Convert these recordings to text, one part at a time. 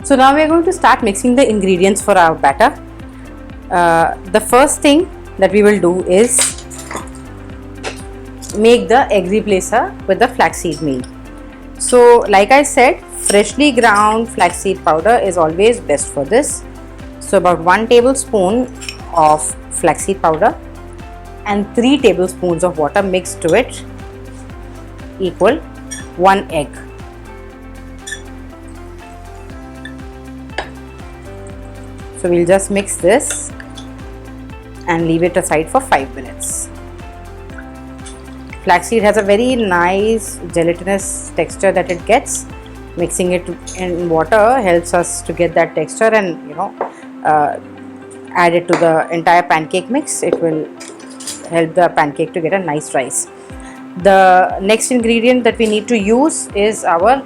So now we are going to start mixing the ingredients for our batter. The first thing that we will do is make the egg replacer with the flaxseed meal. So like I said, freshly ground flaxseed powder is always best for this. So about 1 tablespoon of flaxseed powder and 3 tablespoons of water mixed to it equal 1 egg. So we'll just mix this and leave it aside for 5 minutes. Flaxseed has a very nice gelatinous texture that it gets. Mixing it in water helps us to get that texture, and add it to the entire pancake mix. It will help the pancake to get a nice rise. The next ingredient that we need to use is our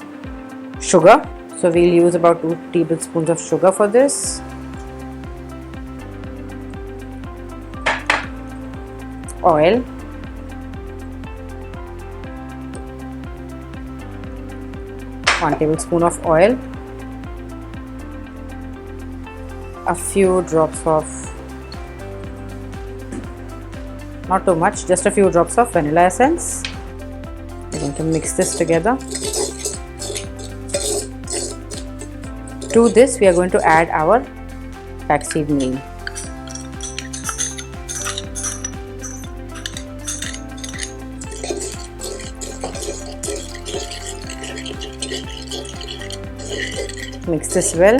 sugar. So we'll use about 2 tablespoons of sugar for this. Oil, one tablespoon of oil, a few drops of, not too much, just a few drops of vanilla essence. We're going to mix this together. To this we are going to add our flaxseed meal. Mix this well,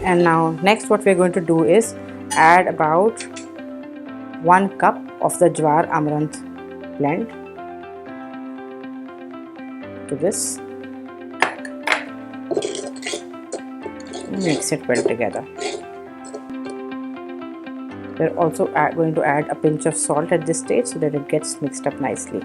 and now next what we are going to do is add about 1 cup of the Jowar Amaranth blend to this. Mix it well together. We are also going to add a pinch of salt at this stage so that it gets mixed up nicely.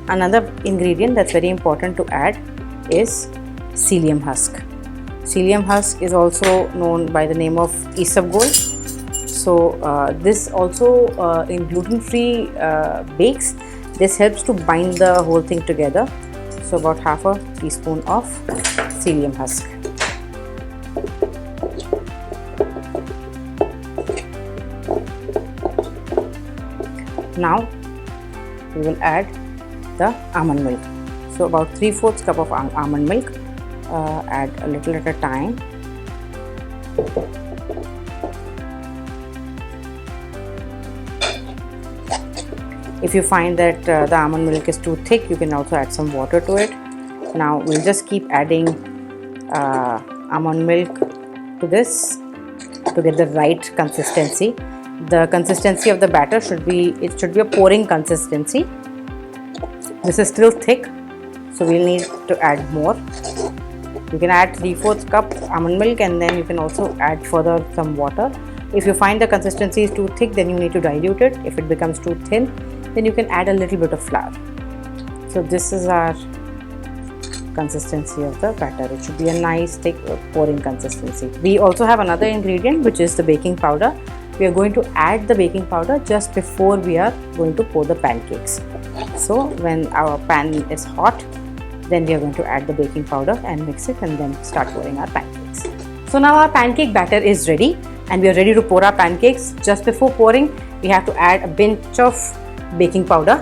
Another ingredient that's very important to add is psyllium husk. Psyllium husk is also known by the name of isabgol. So this also in gluten-free bakes, this helps to bind the whole thing together. So about half a teaspoon of psyllium husk. Now we will add the almond milk. So about 3/4 cup of almond milk. Add a little at a time. If you find that the almond milk is too thick, you can also add some water to it. Now we'll just keep adding almond milk to this to get the right consistency. The consistency of the batter should be a pouring consistency. This is still thick, so we'll need to add more. You can add 3/4 cup almond milk, and then you can also add further some water. If you find the consistency is too thick, then you need to dilute it. If it becomes too thin, then you can add a little bit of flour. So this is our consistency of the batter. It should be a nice thick pouring consistency. We also have another ingredient, which is the baking powder. We are going to add the baking powder just before we are going to pour the pancakes. So when our pan is hot, then we are going to add the baking powder and mix it, and then start pouring our pancakes. So now our pancake batter is ready, and we are ready to pour our pancakes. Just before pouring, we have to add a pinch of baking powder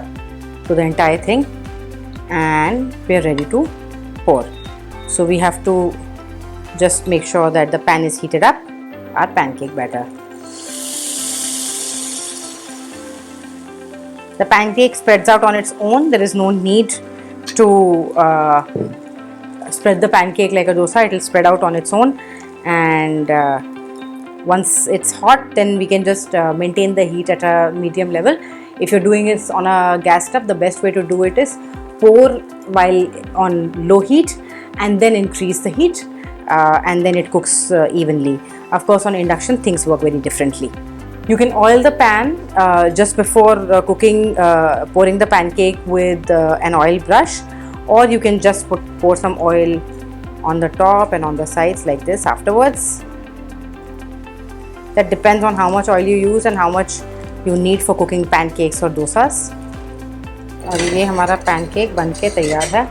to the entire thing, and we are ready to pour. So we have to just make sure that the pan is heated up, our pancake batter. The pancake spreads out on its own. There is no need to spread the pancake like a dosa. It will spread out on its own, and once it's hot, then we can just maintain the heat at a medium level. If you're doing it on a gas stove, the best way to do it is pour while on low heat and then increase the heat, and then it cooks evenly. Of course, on induction things work very differently. You can oil the pan just before pouring the pancake with an oil brush, or you can just pour some oil on the top and on the sides like this afterwards. That depends on how much oil you use and how much you need for cooking pancakes or dosas. और ये हमारा pancake बनके तैयार है.